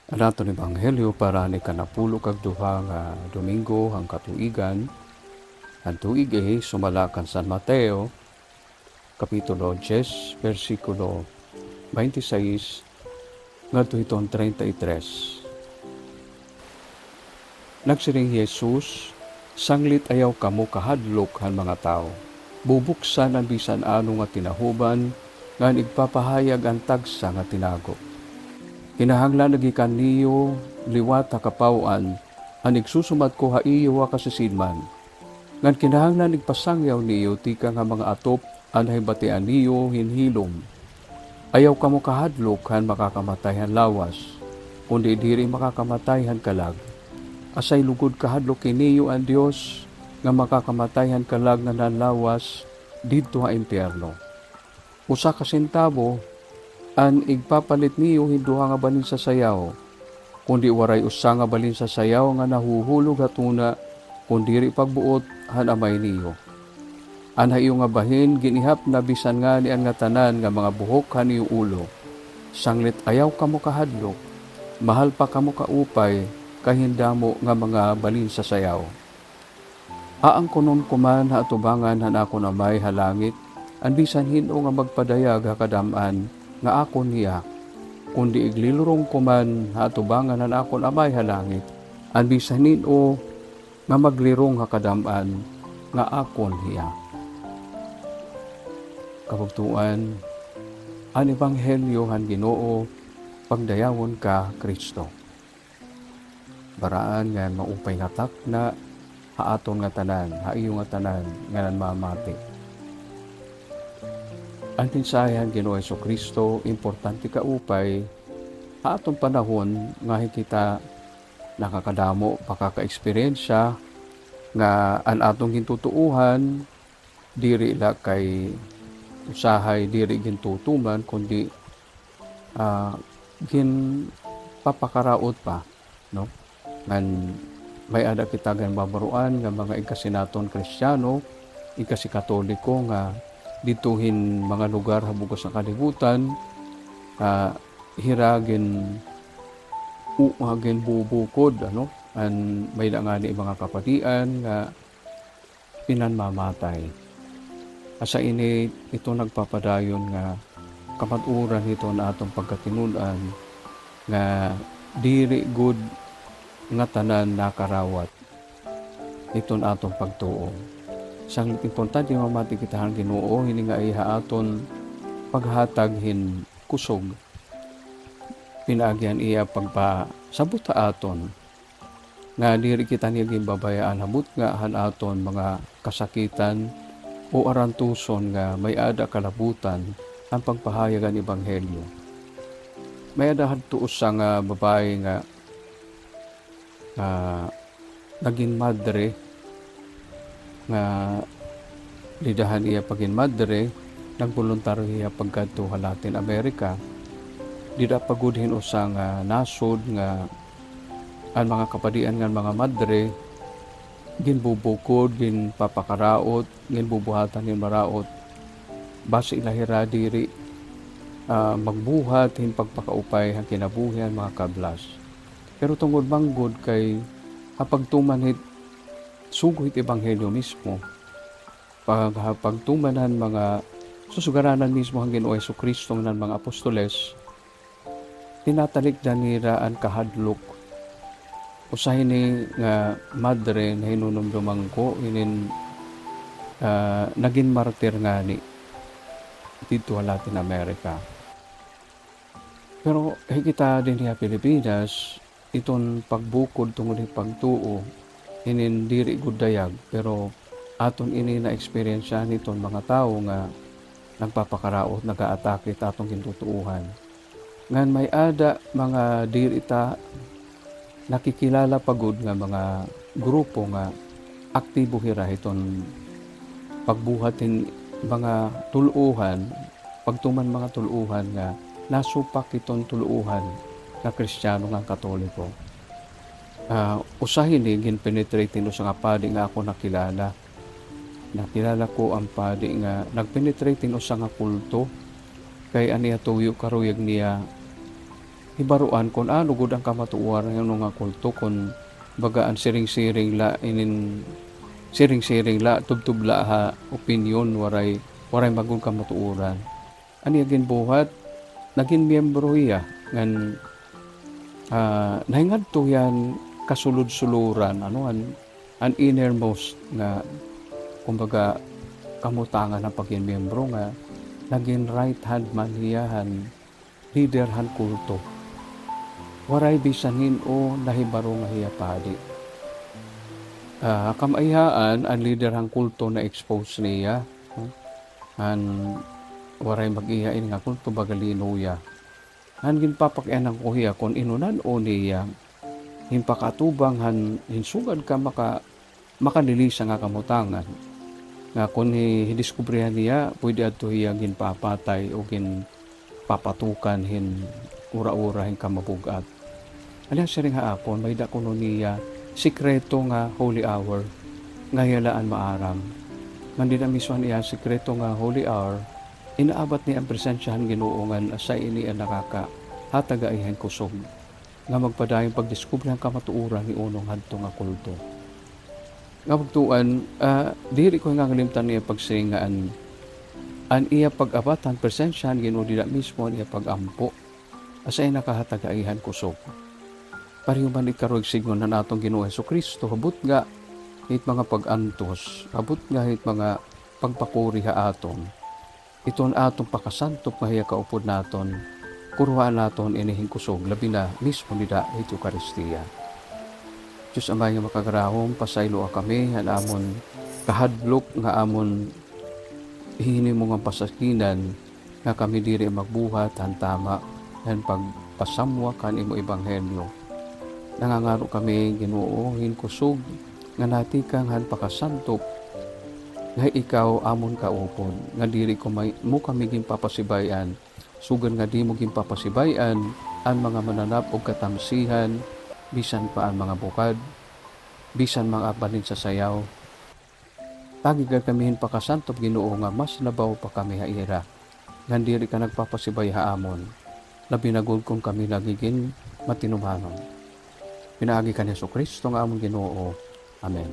Ang aton ebanghelyo para ni kanapulo kag duha nga Domingo hang katuigan. Ang tuig sumala kan San Mateo kapitulo 10 versikulo 26 ngadto hiton 33. Nagsiring Jesus, sanglit ayaw kamo kahadlok han mga tao. Bubuksan ang bisan ano nga tinahuban nga igpapahayag ang tagsa nga tinago. Kinahanglan nagikan niyo liwat ha kapauan, ang igsusumat ko ha iyo ha kasisidman. Ngan kinahanglan igpasangyaw niyo tika nga mga atop ang hibatian niyo hinhilom. Ayaw kamo kahadlok han makakamatay han lawas, kundi diri makakamatay han kalag. Asay lugod kahadlok kiniyo ang Dios nga makakamatay han kalag nga nanlawas didto ha impyerno. Usa ka sentabo an igpapalit niyo hinduha nga balin sa sayaw, kundi waray usa nga balin sa sayaw nga nahuhulog hatuna, kundi ri pagbuot han amay niyo. An hayo nga bahin ginihap na bisan nga ni ang nga tanan nga mga buhok han iyong ulo. Sanglit ayaw kamo kahadlok, mahal pa kamo kaupay, kahindamo nga mga balin sa sayaw. Aang kunon kuman ha atubangan han ako na may halangit, an bisan hino nga magpadayag ha kadaman, nga akon niya, kundi iglilurong kuman ha atubangan han akon amay halangit, an bisan hino nga maglirong ha kadaman, nga akon niya. Kabugtuan, ang ebanghelyo han Ginoo, pagdayawon ka Kristo. Baraan nga maupay nga takna ha aton nga tanan, ha iyo nga tanan nga nanmamati. Ang tinsayan Ginoo Jesucristo, importante ka upay ha atong panahon nga kita nakakadamo pakaka-eksperyensya nga an atong gintutuuhan diri la kay usahay diri gintutuman kundi gin papakaraot pa, no? Ngan may ada kita gan babaruan nga mga ikasinaton Kristiyano, ikasi Katoliko nga dituhin mga lugar habugos sa kalibutan, hiragin uagin bubukod, ano? An may da nga ni mga kapatian nga pinanmamatay. Asa ini ito nagpapadayon nga kamaturan ito na atong pagkatinunan nga diri good nga tanan nakarawat iton atong pagtuo. Sang importante mamati kita ang Ginoo, hini nga iha aton paghatag hin kusog. Pinaagyan iya pagpasabot aton nga diri kita niya ginbabayaan habut nga han aton mga kasakitan o arantuson nga may ada kalabutan ang pagpahayag ang ebanghelyo. May ada hadto usa nga babae nga naging madre nga lidahan iya pagin madre, nagboluntaryo iya pagkadto ha Latin America. Dida pagudhin usa nga nasod nga ang mga kapadian nga mga madre ginbubukod, ginpapakaraot, ginbubuhatan nin maraot base ilahira diri magbuhat hin pagpakaupay ang kinabuhian mga kablas. Pero tungod manggod kay hapagtumanhit suguhit ebanghelyo mismo, pagtumanan mga susugaranan mismo ang Ginoo Jesucristo ng mga apostoles, tinatalik danira ang kahadlok. Usahin ni nga madre na hinunumdumang ko, naging martir nga ni dito sa Latin America. Pero kita din sa Pilipinas, iton pagbukod tungod pagtuo, diri gudayag, pero aton ini na experience niton mga tao nga nagpapakaraot, nag-aatake atong gintutuuhan. Ngan may ada mga diri ta nakikilala pagod nga mga grupo nga aktibo hira iton pagbuhatin mga tuluhan, pagtuman mga tuluhan nga nasupak iton tuluhan na Kristiyano nga Katoliko. Usahin ni ginpenetrate no sa nga padi nga ako nakilala. Nakilala ko ang padi nga nagpenetrate no sa nga kulto kay aniya tuyo karuyag niya hibaruan kung ano gud ang kamatuoran ng nga kulto kung bagaan siring-siring la inin siring-siring la tubtubla ha opinion waray magun kamatuoran. Ani agin buhat naging miyembro iya ngan nahingadto yan kasulod-suluran an innermost nga kumbaga kamutangan ng pagin miyembro nga naging right hand man hiyahan leader han kulto. Waray bisanin o nahibaro nga hiya padi. Kamayhaan ang leader hang kulto na expose niya. An waray mag-iyain nga kulto bagalino ya. Han ginpapakyan ng kuhiya kung inunan o niya himpakatubang han hinsugad ka makanilisa nga kamutangan. Nga kung hidiskubrihan niya pwede ato hiya ginpapatay o ginpapatukan hin ura-ura hin kamabugat. Aliang siring haapon, may dakuno niya sikreto nga holy hour nga yalaan maaram. Mandi na miswan niya sikreto nga holy hour, inaabat niya ang presensyahan ginuungan sa ini ang nakakahataga-ihan kusog nga magpadayong pagdiskubre ang kamatuuran ni unong hadto nga kulto. Nga magtuan, diri ko nga ngalimtan niya pagsingaan an iya pag-abatan presensyahan ginuudi na mismo niya pag-ampo asay nakahataga-ihan kusog. Pariyo man ikarog signon na natong Ginoo Jesucristo, habot nga hit mga pag-antos, habot nga hit mga pagpakuri ha aton. Iton atong pakasantop nga hiya kaupod naton, kuruhaan naton inihing kusog, labi na mismo nida hit Eucharistia. Diyos amay nga makagrahom, pasaylo kami, amon kahadlok nga amon hini mo nga pasakinan, nga kami diri magbuhat, hantama, yan pagpasamwa kan imo ebanghelyo. Nangangaro kami Ginoo kusog nga natikang han pakasantop nga ikaw amon kaupod nga diri ko mo kami ginpapasibayan sugan nga di mo ginpapasibayan ang mga mananap og katamsihan bisan pa ang mga bukad bisan mga balin sa sayaw tagig kami hin pakasantop Ginoo nga mas labaw pa kami haira nga diri ka nagpapasibay haamon labi na gud kung kami nagiging matinumanon. Pinaagi ka ni Jesucristo nga among Ginoo. Amen.